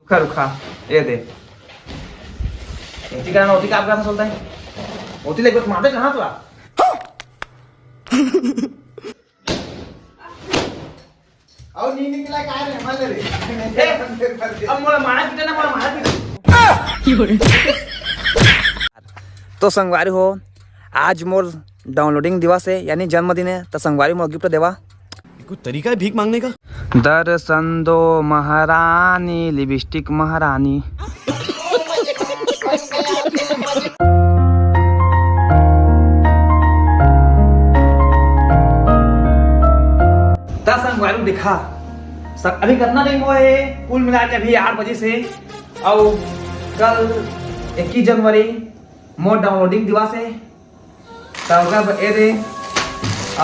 रुखा रुखा ये दे होती का होती का आपका बोलता है होती लेके मारते कहाँ तुला और नी निकला काय रे मारले रे अब मोला मारा पीटे ना मोला मारा पीटे तो संगवारी हो आज मोर डाउनलोडिंग दिवस है यानी जन्मदिन है तो संगवारी मोर गिफ्ट देवा कुछ तरीका है भीख मांगने का। दर्शन दो महारानी लिपस्टिक महारानी संगवारी दिखा सब अभी कितना दिन हुआ है कुल मिला के अभी 8 बजे से और कल 21 जनवरी मोर डाउनलोडिंग दिवस है तब ए दे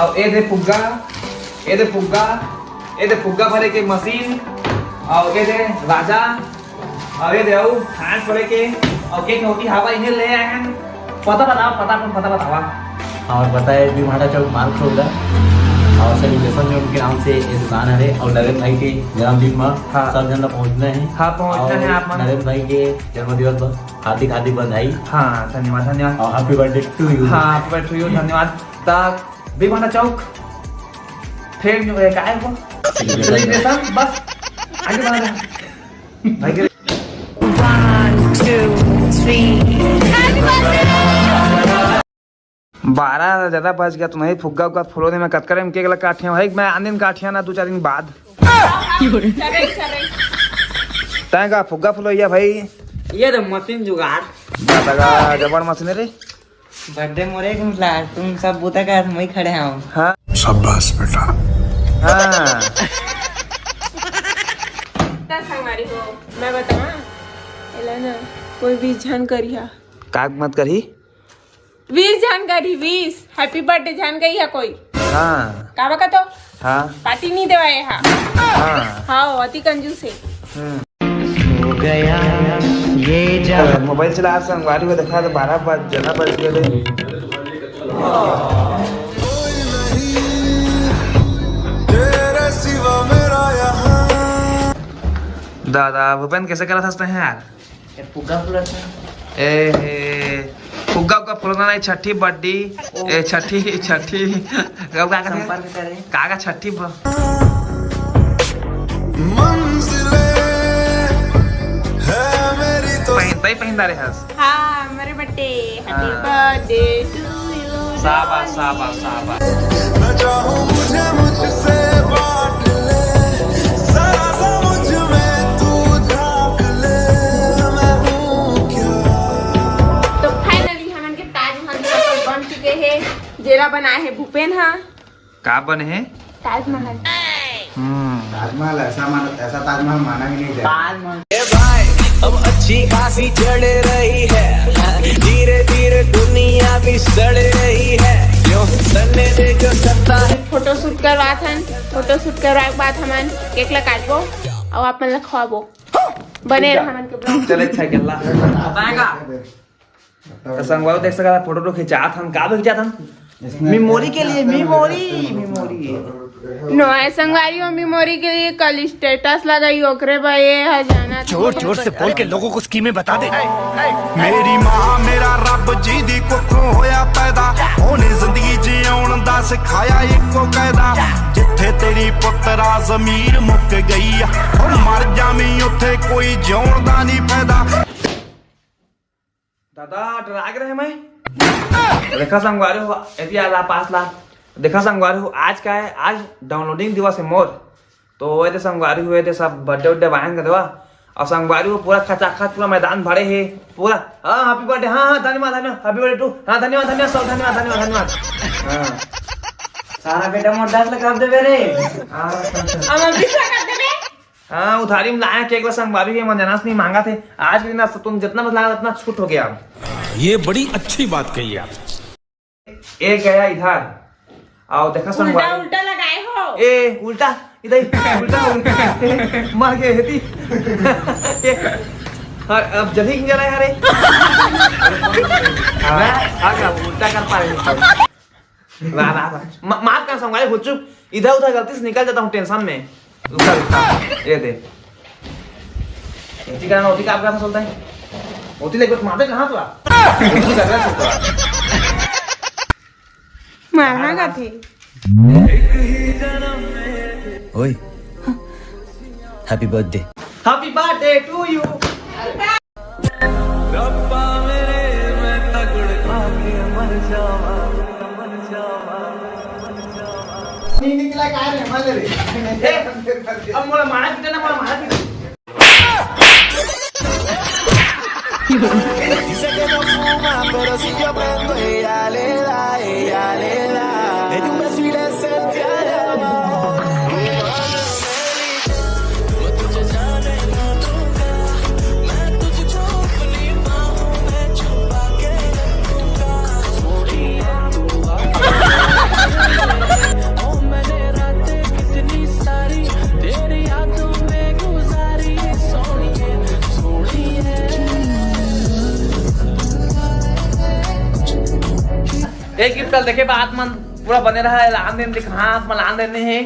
और ए दे फुग्गा ए दे फुग्गा भरे के मशीन और ए दे राजा और ए दे हैंड पड़े के और केक होती हवा इन्हें ले आए हैं पता बतावा और बताए भी हमारा चौक माल खोला और सेलिब्रेशन में उनके नाम से ये दुकान है और नरेंद्र भाई के जन्मदिन में सब जन पहुँचना है। हाँ पहुँचना है आप नरेंद्र भाई के जन्मदिवस पर हार्दिक हार्दिक बधाई। हाँ धन्यवाद और हैप्पी बर्थडे टू यू। हाँ हैप्पी बर्थडे टू यू धन्यवाद। तब विमाना चौक फिर क्या है वो सेलिब्रेशन बस आगे बढ़ा भाई के 1 2 3 12 ज्यादा बज गया तो नहीं फुग्गा उग्गा फुलोने में कत करे के काठिया भाई मैं आने दिन काठिया ना 2-4 दिन बाद तय का फुग्गा फुलोइया भाई ये तो मशीन जुगाड़ दादा जबर मशीन रे बर्थडे मोरे तुम सब बुता का हम ही खड़े हैं। हाँ शाबाश बेटा। हाँ संगवारी हो मैं बताऊं एला ना कोई भी जानकारिया काग मत करी 20 जानकारी 20 हैप्पी बर्थडे जानकारी है कोई हाँ कावा का तो हाँ पार्टी नहीं देवाए हाँ हाँ हाँ अति कंजूस है हो गया ये जब मोबाइल चला संगवारी को देखा तो 12 ज्यादा बज गए दादा भूपेन कैसे करा था यार फुग्गा फुला ए फुग्गा का फुलाना नहीं छठी बर्थडे ए छठी कब का संपर्क करें कागा छठी पहनता रे हंस हाँ मेरे birthday happy birthday to you साबा न चाहो मुझे मुझसे बांट ले जरा सा मुझ में तू झांक ले मैं हूँ क्या। तो फाइनली हमन के ताजमहल बन चुके हैं जेला बनाए है भूपेन हाँ का बने है ताजमहल ताजमहल ऐसा ताजमहल माना ही नहीं जाए। अब अच्छी खासी चढ़ रही है धीरे धीरे दुनिया भी सड़ रही है क्यों सन्ने दे जो सत्ता है। फोटो शूट करवा थन फोटो शूट करवा के बाद हमन केक ला काटबो और अपन ला खवाबो बने रह हमन के ब्लॉग चले अच्छा गल्ला बताएगा तो संगवारी देख सका फोटो तो खिंचात हम का खिंचात हम मेमोरी के लिए मेमोरी नो संगवारी और मेमोरी के लिए कल स्टेटस लगाई ओकरे भाई हजाना जोर जोर से बोल के लोगों को स्कीमें बता दे। मेरी मां मेरा रब जी दी कुखों होया पैदा ओने जिंदगी जीउण दा सिखाया इको कायदा जिथे तेरी पुत्रा जमीर मुक गई ओ मर जामी उथे कोई जिउण दा नहीं फायदा। दादा डरा रहे मैं देखा संगवारी हो यदि आला पास ला देखा संगवारी हो आज का है आज डाउनलोडिंग दिवस है मोर तो ये संगवारी हुए थे सब बर्थडे बयान कर देवा और संगवारी हो पूरा खचाखच पूरा मैदान भरे है पूरा हाँ हैप्पी बर्थडे हाँ धन्यवाद हैप्पी बर्थडे टू हाँ धन्यवाद सब धन्यवाद हाँ सारा बेटा मोर 10 लाख कर दे रे हम अभी क्या कर दे हाँ उधारी में लाया केक ला संगवारी के मंजनास नहीं मांगा थे आज के दिन तुम जितना बदला उतना छूट हो गया ये बड़ी अच्छी बात कही आप। एक गया इधर आओ देखा उल्टा संगवारी उल्टा लगाए हो ए उल्टा इधर उल्टा मार के हेती अब जल्दी क्यों रहा है अरे आगे उल्टा कर पा रहे माफ कर संगवारी भूल चुप इधर उधर गलती से निकल जाता हूँ टेंशन में रुका ये दे होती करना होती का आपका बोलता है होती लेके मारते कहाँ तोरा होती कर रहा है मारना का थे ओए happy birthday. Happy birthday to you. नहीं निकला काय रे मला रे अब मोला मारा पीटे ना मोला मारा पीटे Dice que no fuma, pero si yo prendo, ella le da, ella le da. Le di un beso y le sentí allá abajo. मैं तुझे जाने ना दूंगा, मैं तुझको अपनी बाहों में छुपा के रखूंगा। मोड़िया तू ओ मैंने रातें कितनी सारी तेरी यादों में गुजारी। सोनिए सोनिए एक गिफ्ट कल देखे बाद मन पूरा बने रहा है लान देन दिखा हाँ मन लान देने है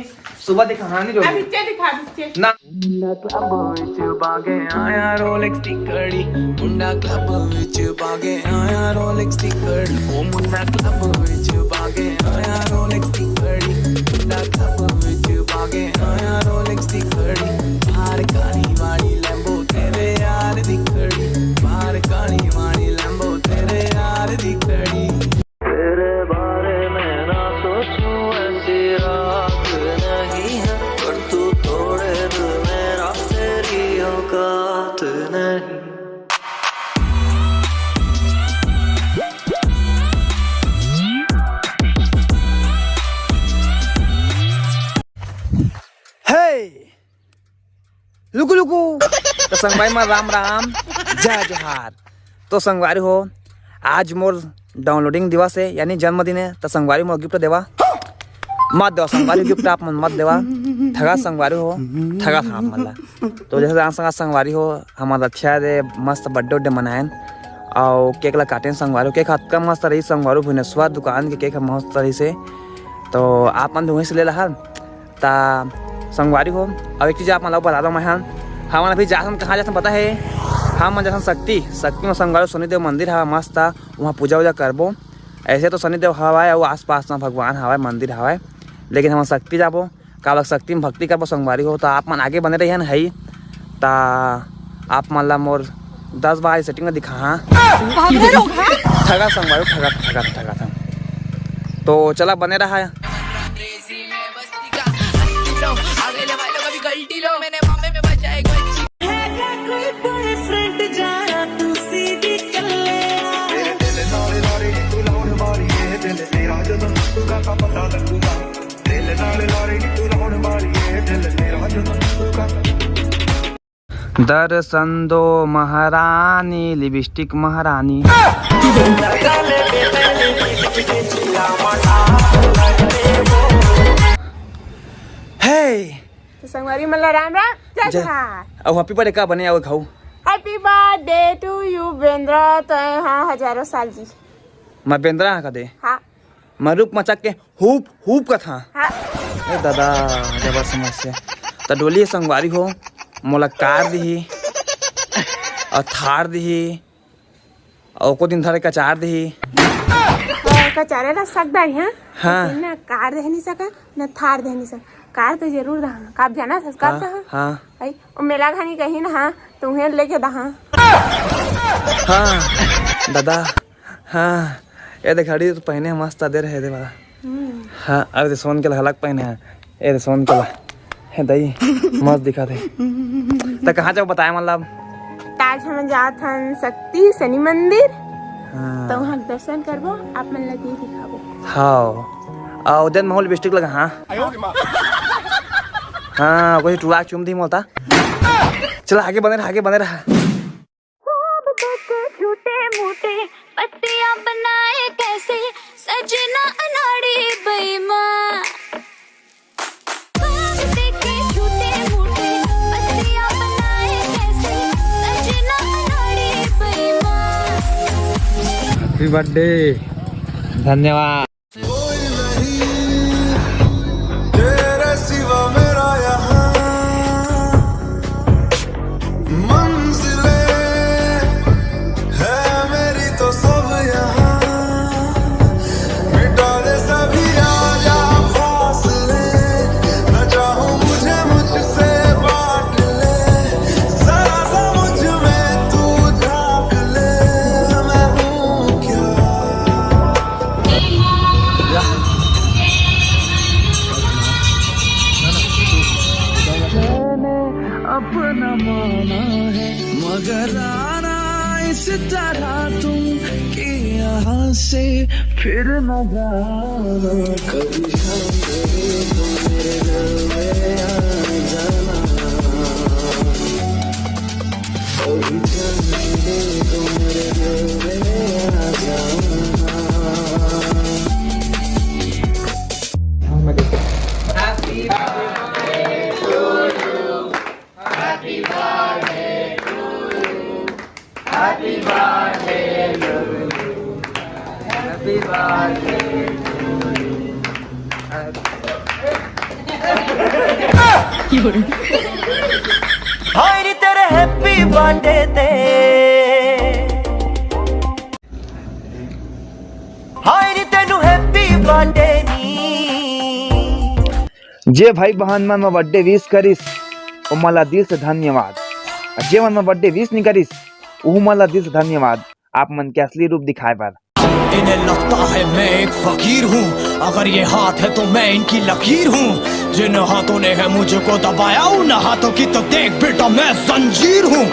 सुबह दिखा हाँ नहीं जो अभी चे दिखा दीजिए ना मुंडा क्लब विच बागे आया रोलेक्स दी घड़ी। मुंडा क्लब विच बागे आया रोलेक्स दी घड़ी। ओ मुंडा क्लब विच बागे आया रोलेक्स दी घड़ी। मुंडा क्लब विच बागे आया रोलेक्स दी घड़ी। बाहर काली वाली लैम्बो तेरे यार दी घड़ी। बाहर काली वाली लैम्बो तेरे यार दी घड़ी। तेरे बारे में ना सोचूं ऐसी रात नहीं है पर तू तोड़े दिल मेरा तेरी औकात नहीं। हे लुकु लुकु तो संगवारी में राम राम जय जोहार। तो संगवारी हो आज मोर डाउनलोडिंग दिवस है यानी जन्मदिन है तो संगवारी मोर गिफ्ट देवा मत देवा संगवारी गिफ्ट आप मत देवा ठगा संगवारी हो ठगा था आप मला। तो जैसे जान संगा संगवारी हो हमारा अच्छा दे मस्त बर्थडे मनाएं और केक ला काटें संगवारी केक हाथ का मस्त रही संगवारी भुवनेश्वर दुकान के केक मस्त रही से तो आप मन वहीं से ले रहा ता संगवारी हो। और एक चीज़ आप मतलब बता दो मैं हमारा भी जासन कहाँ जासन पता है हम मन जासन शक्ति में संगवारी शनिदेव मंदिर हवा मस्त वहाँ पूजा वूजा करबो। ऐसे तो शनिदेव हवाए और आसपास में भगवान हवाए मंदिर हवाए लेकिन हम शक्ति जाबो का शक्ति में भक्ति करबो संगवारी हो। तो आप मन आगे बने रही है ता आप मन ला मोर 10 बार सेटिंग में दिखा हाँ ठगा संगवारी ठगा ठगा ठगा था। तो चला बने रहा है दर्शन दो महारानी लिपस्टिक महारानी। हे तो संगवारी मला राम राम जय जोहार। अब हैप्पी बर्थडे का बने आओ खाऊ हैप्पी बर्थडे टू यू बेंद्रा तो हाँ हजारों साल जी। मैं बेंद्रा का दे हाँ मैं रूप मचक के हुप हुप का था हाँ ए दादा जबर समस्या तो डोली संगवारी हो मोला कार दी और थार दी और को दिन थारे कचार दी कचारे ला सकदा है हाँ ना कार दे नहीं सका ना थार दे नहीं सका कार तो जरूर दहा काप जाना था काप दहा हाँ आई और मेला खानी कहीं ना हाँ तुम्हें लेके दहा हाँ दादा हाँ ये देख घड़ी तो पहने मस्त दे रहे थे वाला हाँ अरे तो सोन के हलक पहने हैं ये तो सोन के है दही मस्त दिखा थे तो कहाँ जाओ बताया मतलब ताज हम जात हन शक्ति शनि मंदिर हाँ तो वहाँ दर्शन करबो आप मन लगे दिखाबो। हाँ और उधर महल लिपस्टिक लगा हाँ हाँ कोई टूड़ा चुम दी मोता चल आगे बने रहा झूठे मूठे पत्तियां बनाए कैसे सजना अनाड़ी बेईमान। झूठे मूठे पत्तियां बनाए कैसे सजना अनाड़ी बेईमान। हैप्पी बर्थडे धन्यवाद। तेरे सिवा मेरा यहाँ मगर आना इस तरह तुम कि यहाँ से फिर न जाना। कभी शाम को तुम मेरे दिल में आ जाना, कभी चंदे तुम मेरे दिल में आ जाना। हाय नी तेरे हैप्पी बर्थडे ते, हाय नी तेनू हैप्पी बर्थडे नी। जे भाई बहन मन बर्थडे विश करीस ओ मला दिल से धन्यवाद, जे मन बर्थडे विश नहीं करीस वो मला दिल से धन्यवाद। आप मन के असली रूप दिखाए पर। इन्हें लगता है मैं एक फकीर हूँ, अगर ये हाथ है तो मैं इनकी लकीर हूँ। जिन हाथों ने है मुझको दबाया उन हाथों की तो देख बेटा मैं जंजीर हूँ।